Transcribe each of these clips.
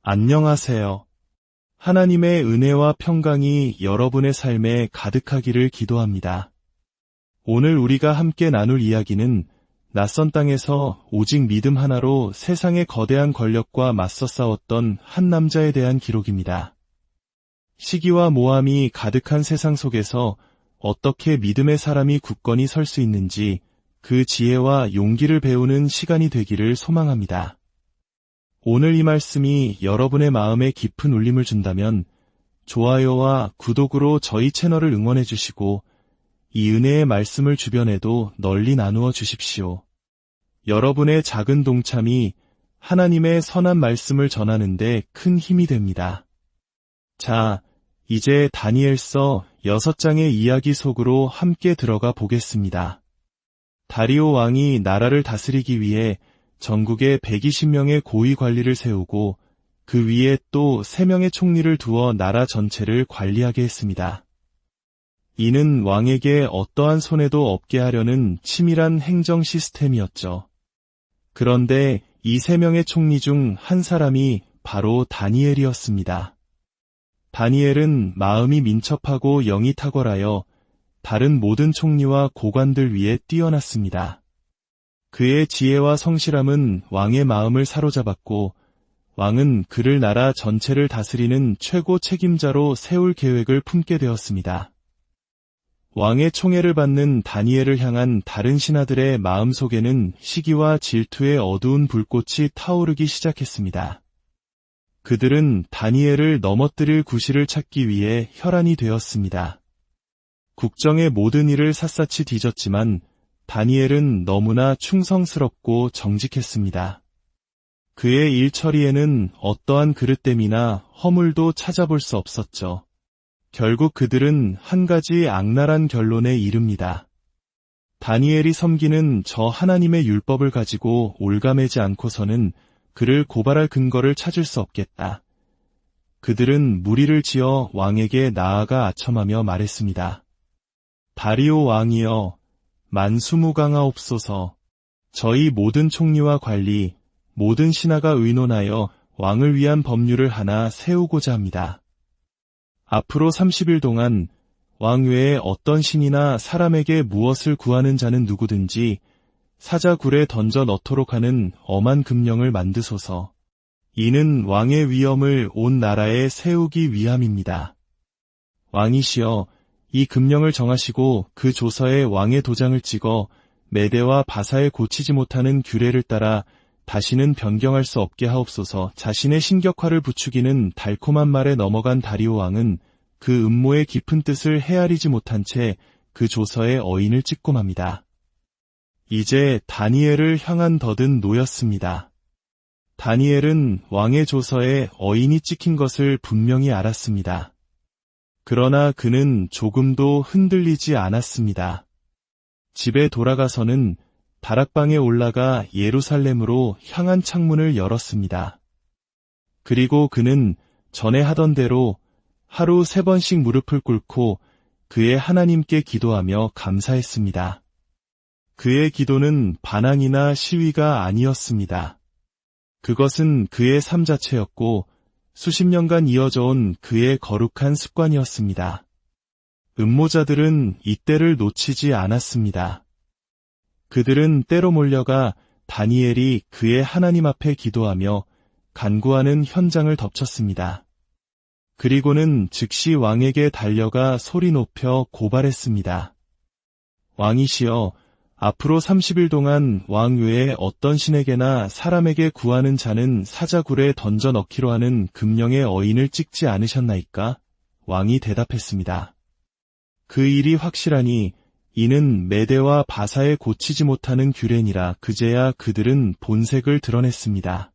안녕하세요. 하나님의 은혜와 평강이 여러분의 삶에 가득하기를 기도합니다. 오늘 우리가 함께 나눌 이야기는 낯선 땅에서 오직 믿음 하나로 세상의 거대한 권력과 맞서 싸웠던 한 남자에 대한 기록입니다. 시기와 모함이 가득한 세상 속에서 어떻게 믿음의 사람이 굳건히 설 수 있는지 그 지혜와 용기를 배우는 시간이 되기를 소망합니다. 오늘 이 말씀이 여러분의 마음에 깊은 울림을 준다면 좋아요와 구독으로 저희 채널을 응원해 주시고 이 은혜의 말씀을 주변에도 널리 나누어 주십시오. 여러분의 작은 동참이 하나님의 선한 말씀을 전하는 데 큰 힘이 됩니다. 자, 이제 다니엘서 6장의 이야기 속으로 함께 들어가 보겠습니다. 다리오 왕이 나라를 다스리기 위해 전국에 120명의 고위 관리를 세우고 그 위에 또 3명의 총리를 두어 나라 전체를 관리하게 했습니다. 이는 왕에게 어떠한 손해도 없게 하려는 치밀한 행정 시스템이었죠. 그런데 이 3명의 총리 중 한 사람이 바로 다니엘이었습니다. 다니엘은 마음이 민첩하고 영이 탁월하여 다른 모든 총리와 고관들 위에 뛰어났습니다. 그의 지혜와 성실함은 왕의 마음을 사로잡았고 왕은 그를 나라 전체를 다스리는 최고 책임자로 세울 계획을 품게 되었습니다. 왕의 총애를 받는 다니엘을 향한 다른 신하들의 마음속에는 시기와 질투의 어두운 불꽃이 타오르기 시작했습니다. 그들은 다니엘을 넘어뜨릴 구실을 찾기 위해 혈안이 되었습니다. 국정의 모든 일을 샅샅이 뒤졌지만 다니엘은 너무나 충성스럽고 정직했습니다. 그의 일 처리에는 어떠한 그릇됨이나 허물도 찾아볼 수 없었죠. 결국 그들은 한 가지 악랄한 결론에 이릅니다. 다니엘이 섬기는 저 하나님의 율법을 가지고 올가매지 않고서는 그를 고발할 근거를 찾을 수 없겠다. 그들은 무리를 지어 왕에게 나아가 아첨하며 말했습니다. 다리오 왕이여, 만수무강하옵소서. 저희 모든 총리와 관리, 모든 신하가 의논하여 왕을 위한 법률을 하나 세우고자 합니다. 앞으로 30일 동안 왕 외에 어떤 신이나 사람에게 무엇을 구하는 자는 누구든지 사자굴에 던져 넣도록 하는 엄한 금령을 만드소서. 이는 왕의 위엄을 온 나라에 세우기 위함입니다. 왕이시여, 이 금령을 정하시고 그 조서에 왕의 도장을 찍어 메대와 바사에 고치지 못하는 규례를 따라 다시는 변경할 수 없게 하옵소서. 자신의 신격화를 부추기는 달콤한 말에 넘어간 다리오 왕은 그 음모의 깊은 뜻을 헤아리지 못한 채 그 조서에 어인을 찍고 맙니다. 이제 다니엘을 향한 덫은 놓였습니다. 다니엘은 왕의 조서에 어인이 찍힌 것을 분명히 알았습니다. 그러나 그는 조금도 흔들리지 않았습니다. 집에 돌아가서는 다락방에 올라가 예루살렘으로 향한 창문을 열었습니다. 그리고 그는 전에 하던 대로 하루 3번씩 무릎을 꿇고 그의 하나님께 기도하며 감사했습니다. 그의 기도는 반항이나 시위가 아니었습니다. 그것은 그의 삶 자체였고 수십 년간 이어져 온 그의 거룩한 습관이었습니다. 음모자들은 이때를 놓치지 않았습니다. 그들은 때로 몰려가 다니엘이 그의 하나님 앞에 기도하며 간구하는 현장을 덮쳤습니다. 그리고는 즉시 왕에게 달려가 소리 높여 고발했습니다. 왕이시여, 앞으로 30일 동안 왕 외에 어떤 신에게나 사람에게 구하는 자는 사자굴에 던져 넣기로 하는 금령의 어인을 찍지 않으셨나이까? 왕이 대답했습니다. 그 일이 확실하니 이는 메대와 바사에 고치지 못하는 규례니라. 그제야 그들은 본색을 드러냈습니다.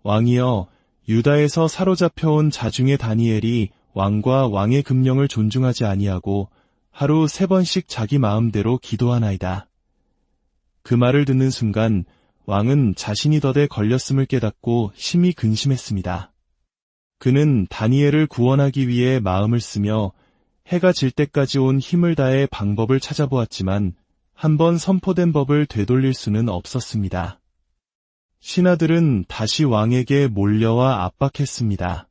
왕이여, 유다에서 사로잡혀온 자중의 다니엘이 왕과 왕의 금령을 존중하지 아니하고 하루 3번씩 자기 마음대로 기도하나이다. 그 말을 듣는 순간 왕은 자신이 덫에 걸렸음을 깨닫고 심히 근심했습니다. 그는 다니엘을 구원하기 위해 마음을 쓰며 해가 질 때까지 온 힘을 다해 방법을 찾아보았지만 한번 선포된 법을 되돌릴 수는 없었습니다. 신하들은 다시 왕에게 몰려와 압박했습니다.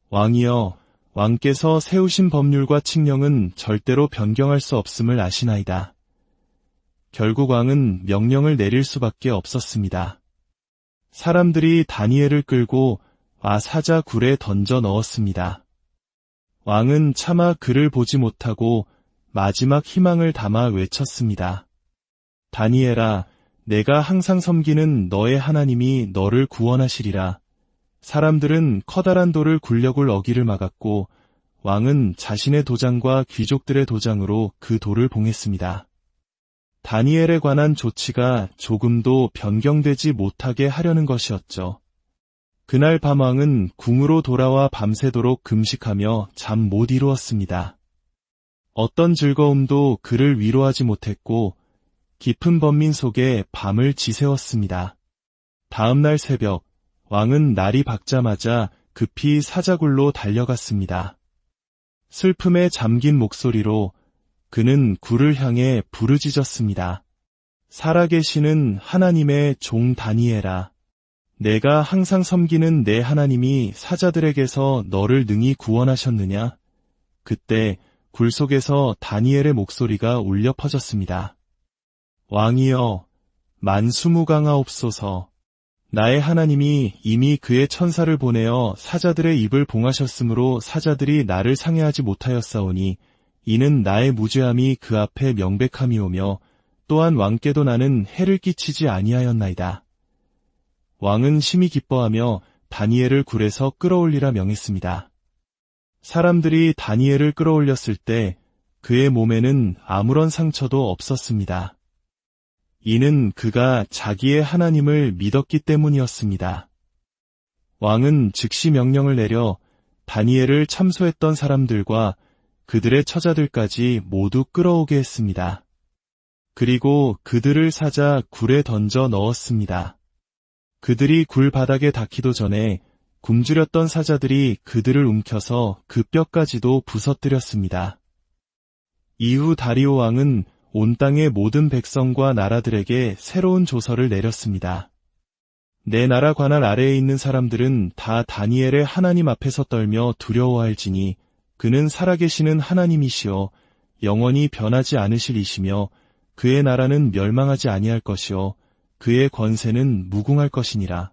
왕이여, 왕께서 세우신 법률과 칙령은 절대로 변경할 수 없음을 아시나이다. 결국 왕은 명령을 내릴 수밖에 없었습니다. 사람들이 다니엘을 끌고 사자 굴에 던져 넣었습니다. 왕은 차마 그를 보지 못하고 마지막 희망을 담아 외쳤습니다. 다니엘아, 내가 항상 섬기는 너의 하나님이 너를 구원하시리라. 사람들은 커다란 돌을 굴려굴 어기를 막았고 왕은 자신의 도장과 귀족들의 도장으로 그 돌을 봉했습니다. 다니엘에 관한 조치가 조금도 변경되지 못하게 하려는 것이었죠. 그날 밤 왕은 궁으로 돌아와 밤새도록 금식하며 잠 못 이루었습니다. 어떤 즐거움도 그를 위로하지 못했고 깊은 번민 속에 밤을 지새웠습니다. 다음 날 새벽, 왕은 날이 밝자마자 급히 사자굴로 달려갔습니다. 슬픔에 잠긴 목소리로 그는 굴을 향해 부르짖었습니다. 살아계시는 하나님의 종 다니엘아, 내가 항상 섬기는 내 하나님이 사자들에게서 너를 능히 구원하셨느냐? 그때 굴 속에서 다니엘의 목소리가 울려 퍼졌습니다. 왕이여, 만수무강하옵소서. 나의 하나님이 이미 그의 천사를 보내어 사자들의 입을 봉하셨으므로 사자들이 나를 상해하지 못하였사오니 이는 나의 무죄함이 그 앞에 명백함이오며 또한 왕께도 나는 해를 끼치지 아니하였나이다. 왕은 심히 기뻐하며 다니엘을 굴에서 끌어올리라 명했습니다. 사람들이 다니엘을 끌어올렸을 때 그의 몸에는 아무런 상처도 없었습니다. 이는 그가 자기의 하나님을 믿었기 때문이었습니다. 왕은 즉시 명령을 내려 다니엘을 참소했던 사람들과 그들의 처자들까지 모두 끌어오게 했습니다. 그리고 그들을 사자 굴에 던져 넣었습니다. 그들이 굴 바닥에 닿기도 전에 굶주렸던 사자들이 그들을 움켜서 그 뼈까지도 부서뜨렸습니다. 이후 다리오 왕은 온 땅의 모든 백성과 나라들에게 새로운 조서를 내렸습니다. 내 나라 관할 아래에 있는 사람들은 다 다니엘의 하나님 앞에서 떨며 두려워할지니 그는 살아계시는 하나님이시여 영원히 변하지 않으실 이시며 그의 나라는 멸망하지 아니할 것이요 그의 권세는 무궁할 것이니라.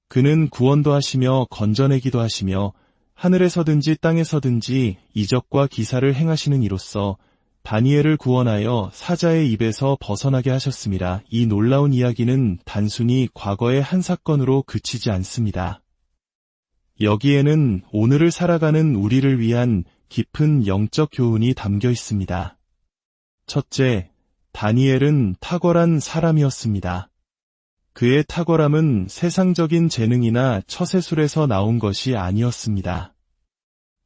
그는 구원도 하시며 건져내기도 하시며 하늘에서든지 땅에서든지 이적과 기사를 행하시는 이로써 다니엘을 구원하여 사자의 입에서 벗어나게 하셨습니다. 이 놀라운 이야기는 단순히 과거의 한 사건으로 그치지 않습니다. 여기에는 오늘을 살아가는 우리를 위한 깊은 영적 교훈이 담겨 있습니다. 첫째, 다니엘은 탁월한 사람이었습니다. 그의 탁월함은 세상적인 재능이나 처세술에서 나온 것이 아니었습니다.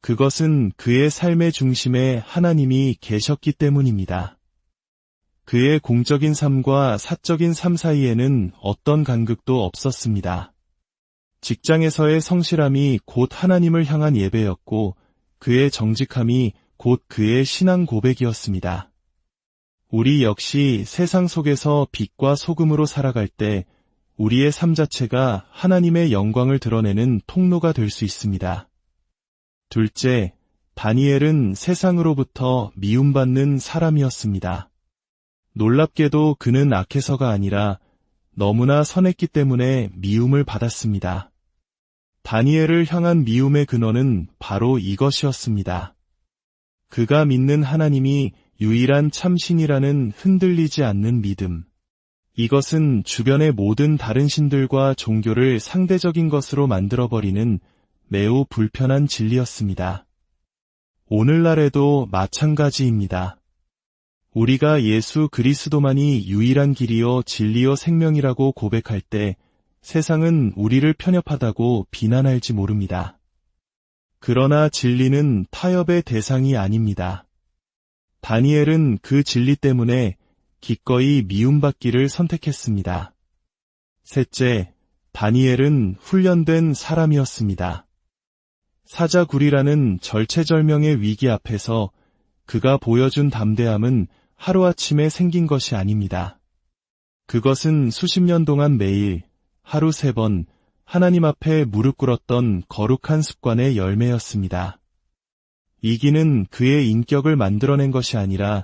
그것은 그의 삶의 중심에 하나님이 계셨기 때문입니다. 그의 공적인 삶과 사적인 삶 사이에는 어떤 간극도 없었습니다. 직장에서의 성실함이 곧 하나님을 향한 예배였고 그의 정직함이 곧 그의 신앙 고백이었습니다. 우리 역시 세상 속에서 빛과 소금으로 살아갈 때 우리의 삶 자체가 하나님의 영광을 드러내는 통로가 될 수 있습니다. 둘째, 다니엘은 세상으로부터 미움받는 사람이었습니다. 놀랍게도 그는 악해서가 아니라 너무나 선했기 때문에 미움을 받았습니다. 다니엘을 향한 미움의 근원은 바로 이것이었습니다. 그가 믿는 하나님이 유일한 참신이라는 흔들리지 않는 믿음. 이것은 주변의 모든 다른 신들과 종교를 상대적인 것으로 만들어버리는 매우 불편한 진리였습니다. 오늘날에도 마찬가지입니다. 우리가 예수 그리스도만이 유일한 길이요 진리요 생명이라고 고백할 때 세상은 우리를 편협하다고 비난할지 모릅니다. 그러나 진리는 타협의 대상이 아닙니다. 다니엘은 그 진리 때문에 기꺼이 미움받기를 선택했습니다. 셋째, 다니엘은 훈련된 사람이었습니다. 사자굴이라는 절체절명의 위기 앞에서 그가 보여준 담대함은 하루아침에 생긴 것이 아닙니다. 그것은 수십 년 동안 매일 하루 3번 하나님 앞에 무릎 꿇었던 거룩한 습관의 열매였습니다. 이기는 그의 인격을 만들어낸 것이 아니라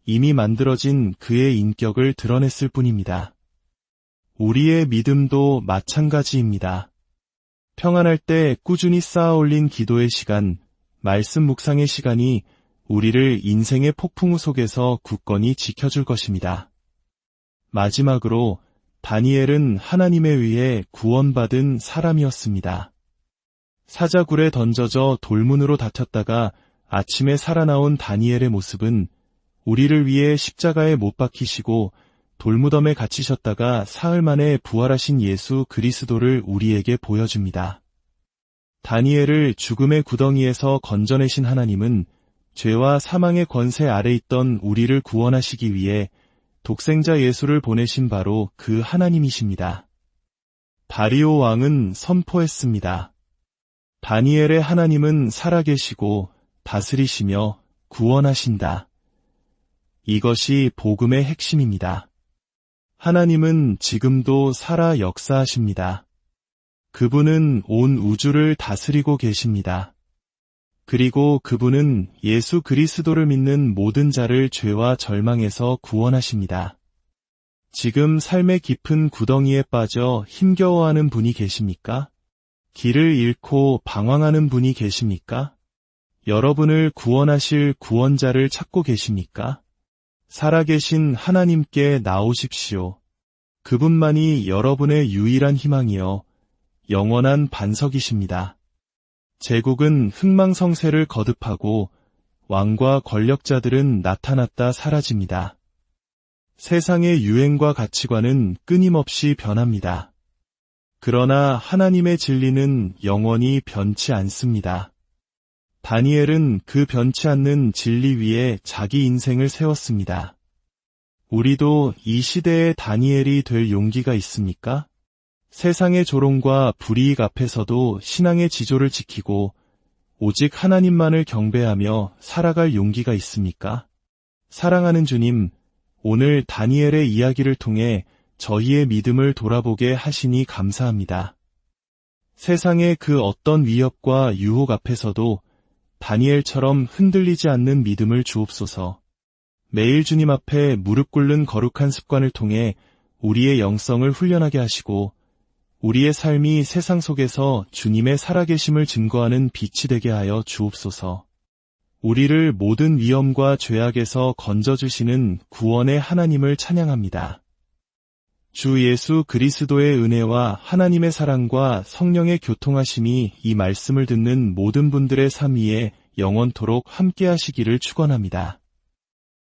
이미 만들어진 그의 인격을 드러냈을 뿐입니다. 우리의 믿음도 마찬가지입니다. 평안할 때 꾸준히 쌓아올린 기도의 시간, 말씀 묵상의 시간이 우리를 인생의 폭풍우 속에서 굳건히 지켜줄 것입니다. 마지막으로 다니엘은 하나님에 의해 구원받은 사람이었습니다. 사자굴에 던져져 돌문으로 닫혔다가 아침에 살아나온 다니엘의 모습은 우리를 위해 십자가에 못 박히시고 돌무덤에 갇히셨다가 사흘 만에 부활하신 예수 그리스도를 우리에게 보여줍니다. 다니엘을 죽음의 구덩이에서 건져내신 하나님은 죄와 사망의 권세 아래 있던 우리를 구원하시기 위해 독생자 예수를 보내신 바로 그 하나님이십니다. 다리오 왕은 선포했습니다. 다니엘의 하나님은 살아계시고 다스리시며 구원하신다. 이것이 복음의 핵심입니다. 하나님은 지금도 살아 역사하십니다. 그분은 온 우주를 다스리고 계십니다. 그리고 그분은 예수 그리스도를 믿는 모든 자를 죄와 절망에서 구원하십니다. 지금 삶의 깊은 구덩이에 빠져 힘겨워하는 분이 계십니까? 길을 잃고 방황하는 분이 계십니까? 여러분을 구원하실 구원자를 찾고 계십니까? 살아계신 하나님께 나오십시오. 그분만이 여러분의 유일한 희망이요 영원한 반석이십니다. 제국은 흥망성쇠를 거듭하고 왕과 권력자들은 나타났다 사라집니다. 세상의 유행과 가치관은 끊임없이 변합니다. 그러나 하나님의 진리는 영원히 변치 않습니다. 다니엘은 그 변치 않는 진리 위에 자기 인생을 세웠습니다. 우리도 이 시대의 다니엘이 될 용기가 있습니까? 세상의 조롱과 불이익 앞에서도 신앙의 지조를 지키고 오직 하나님만을 경배하며 살아갈 용기가 있습니까? 사랑하는 주님, 오늘 다니엘의 이야기를 통해 저희의 믿음을 돌아보게 하시니 감사합니다. 세상의 그 어떤 위협과 유혹 앞에서도 다니엘처럼 흔들리지 않는 믿음을 주옵소서. 매일 주님 앞에 무릎 꿇는 거룩한 습관을 통해 우리의 영성을 훈련하게 하시고 우리의 삶이 세상 속에서 주님의 살아계심을 증거하는 빛이 되게 하여 주옵소서. 우리를 모든 위험과 죄악에서 건져주시는 구원의 하나님을 찬양합니다. 주 예수 그리스도의 은혜와 하나님의 사랑과 성령의 교통하심이 이 말씀을 듣는 모든 분들의 삶 위에 영원토록 함께하시기를 축원합니다.